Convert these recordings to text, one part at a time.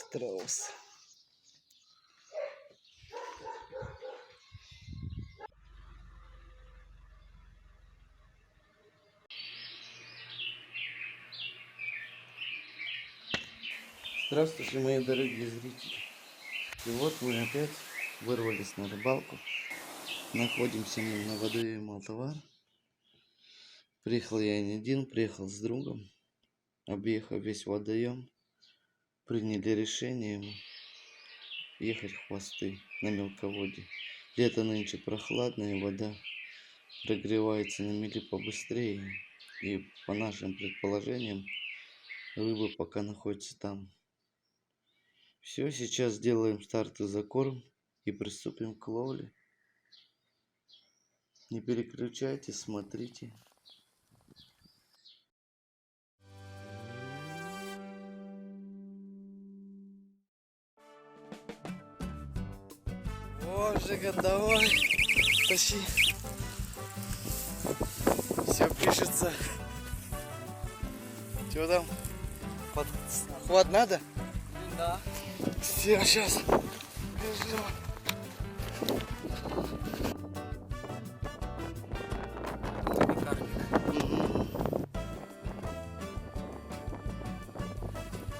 Страус. Здравствуйте, мои дорогие зрители. И вот мы опять вырвались на рыбалку. Находимся мы на водоеме Малтовар. Приехал я не один, приехал с другом. Объехав весь водоем, приняли решение ехать в хвосты на мелководье. Лето нынче прохладное, вода прогревается на мели побыстрее. И по нашим предположениям, рыба пока находится там. Все, сейчас сделаем старт и закорм и приступим к ловле. Не переключайтесь, смотрите. О, Жека, давай, тащи. Все пишется. Что там? Хват надо? Да. Все, сейчас. Бежим.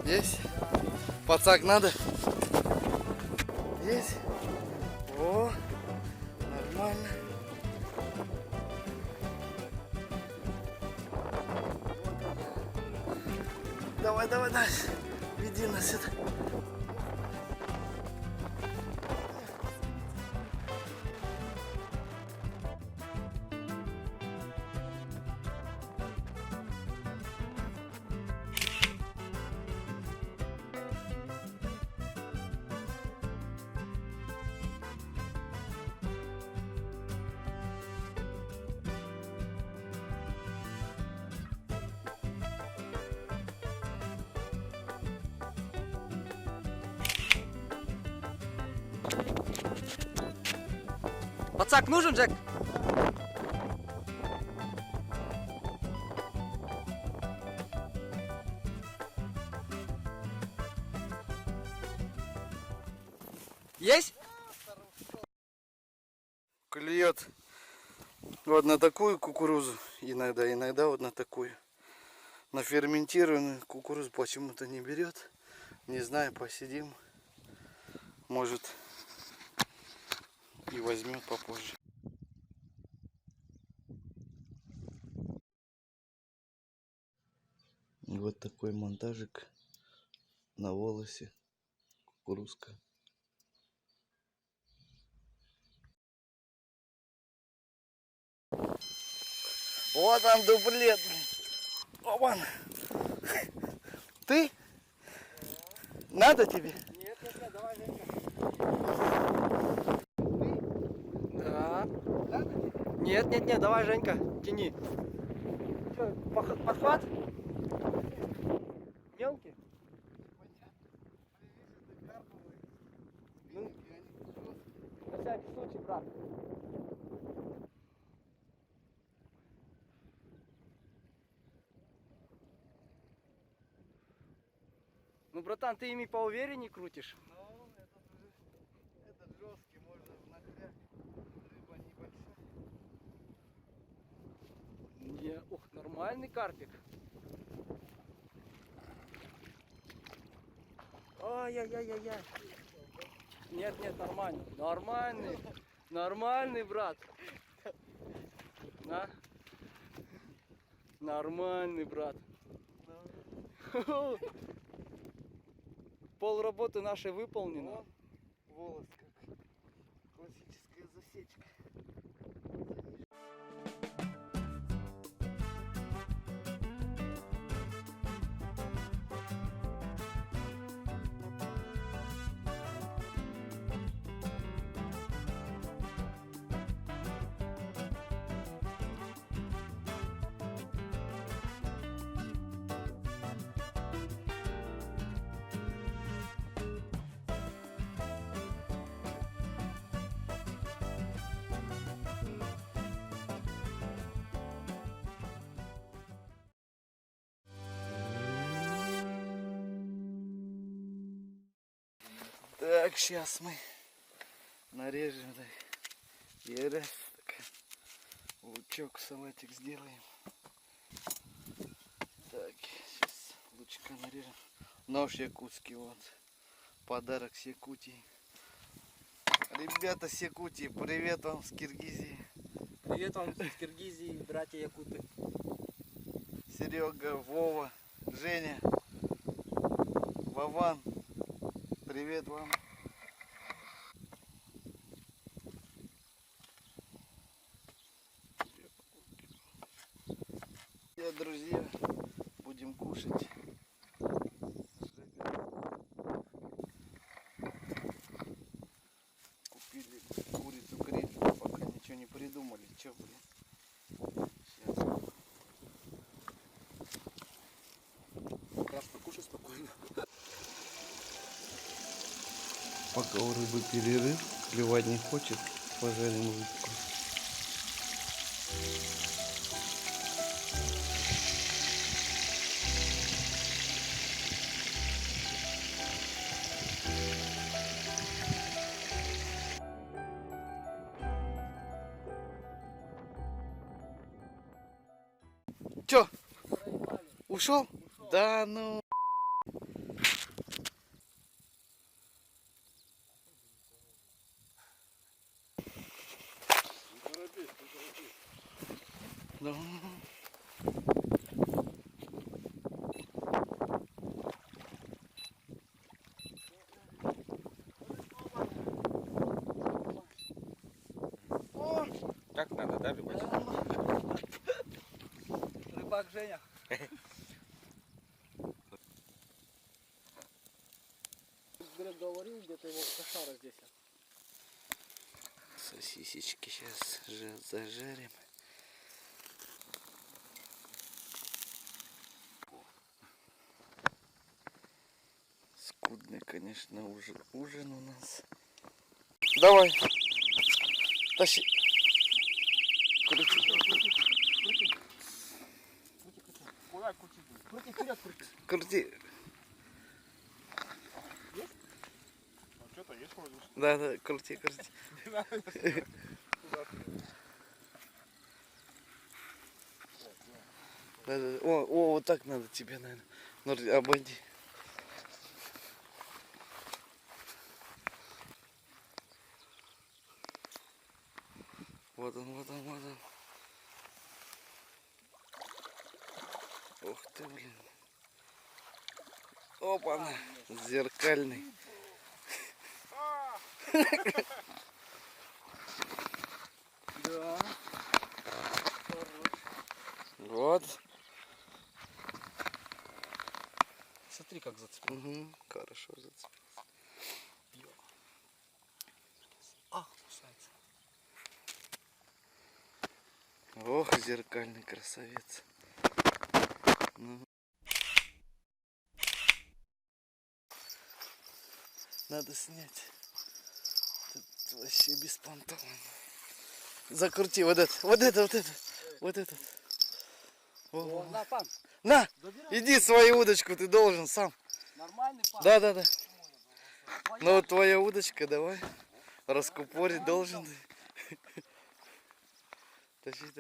Есть? Пацак надо? Есть? О, нормально. Давай, давай, давай. Веди нас это. Пацак нужен, Джек? Есть? Клюет вот на такую кукурузу, иногда вот на такую. На ферментированную кукурузу почему-то не берет. Не знаю, посидим. Может и возьмет попозже. Вот такой монтажик на волосе. Кукурузка. Вот он дуплет. Опан. Ты? Надо тебе? Нет, давай, Женька. Да. Надо тебе? Нет, давай, Женька, тяни. Что, подхват? Мелкий? Ну, на всякий случай, брат. Ну, братан, ты ими поувереннее крутишь? Ну, этот жесткий, можно нахряк. Рыба небольшая. Не, ух, нормальный карпик. Ай-яй-яй-яй-яй. Нет, нормально. Нормальный, брат. На. Нормальный, брат. Пол работы нашей выполнено. Волос как классическая засечка. Так, сейчас мы нарежем, так. И раз, так, лучок, салатик сделаем. Так, сейчас лучка нарежем. Нож якутский, вот. Подарок с Якутии. Ребята с Якутии, привет вам с Киргизии. Привет вам из Киргизии, братья якуты. Серега, Вова, Женя, Вован, привет вам. Друзья, будем кушать. Купили курицу гриль, пока ничего не придумали. Че, блин? Сейчас. Как раз покушай спокойно. Пока у рыбы перерыв, клевать не хочет, пожарим рыбку. Чё? Ушел? Да ну. Да. Так надо, да, рыбачить? Рыбак Женя. Грек говорил, где-то его кошара здесь. Сосисечки сейчас зажарим. Скудный, конечно, ужин у нас. Давай. Тащи. Крути. Куда крути? Крути, вперед крути. Крути. А что-то есть вроде. Да, да, крути. Да, да. О, вот так надо тебе, наверное. Ну, обойди. Вот он. Ух ты, блин. Опа-на, зеркальный. Да. Вот. Смотри, как зацепил. Угу, хорошо зацепил. Ах, кусается. Ох, зеркальный красавец. Ну. Надо снять. Тут вообще беспонтово. Закрути вот это. Вот этот. О, на, пан. На, Забирай. иди свою удочку, ты должен сам. Нормальный пан. Да. Ну вот твоя удочка, давай. Раскупорить должен. Тащи.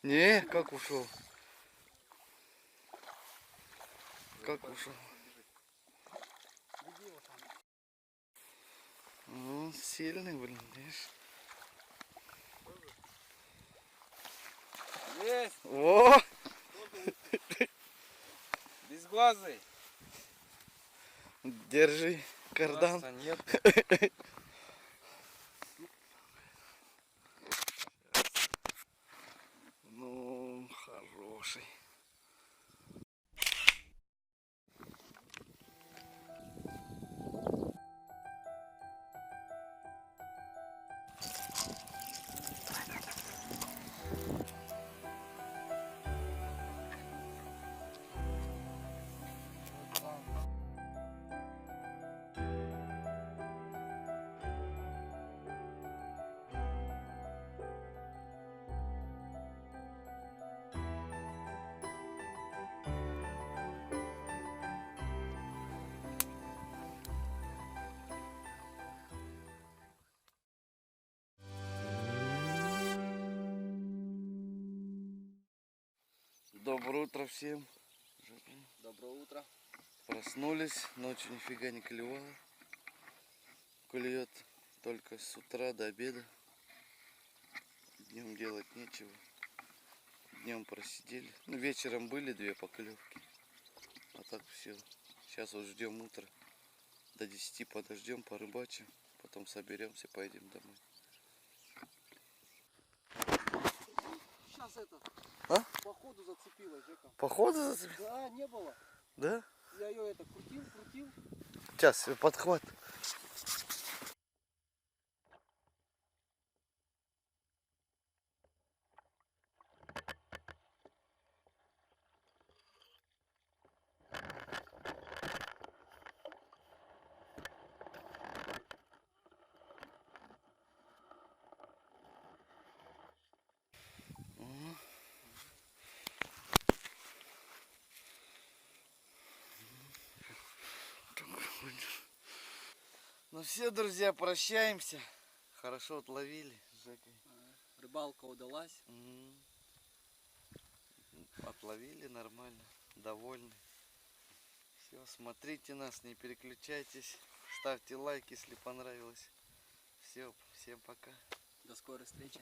Не, как ушел? Ну, сильный, блин, видишь? Есть. О! Безглазый. Держи, кардан. Глаза нет. Ну, хороший. утро всем. Доброе утро. Проснулись, ночью нифига не клевало. Клюет только с утра до обеда. Днем делать нечего. Днем просидели. Ну, вечером были 2 поклевки. А так все. Сейчас вот ждем утра. До 10 подождем, порыбачим. Потом соберемся, поедем домой. Сейчас это, А? походу зацепила, Жека. Походу зацепил? Да, не было. Да? Я ее это крутил. Сейчас, подхват. Ну все, друзья, прощаемся. Хорошо отловили с Жекой. Рыбалка удалась. Отловили нормально, довольны. Все, смотрите нас, не переключайтесь. Ставьте лайк, если понравилось. Все, всем пока. До скорой встречи.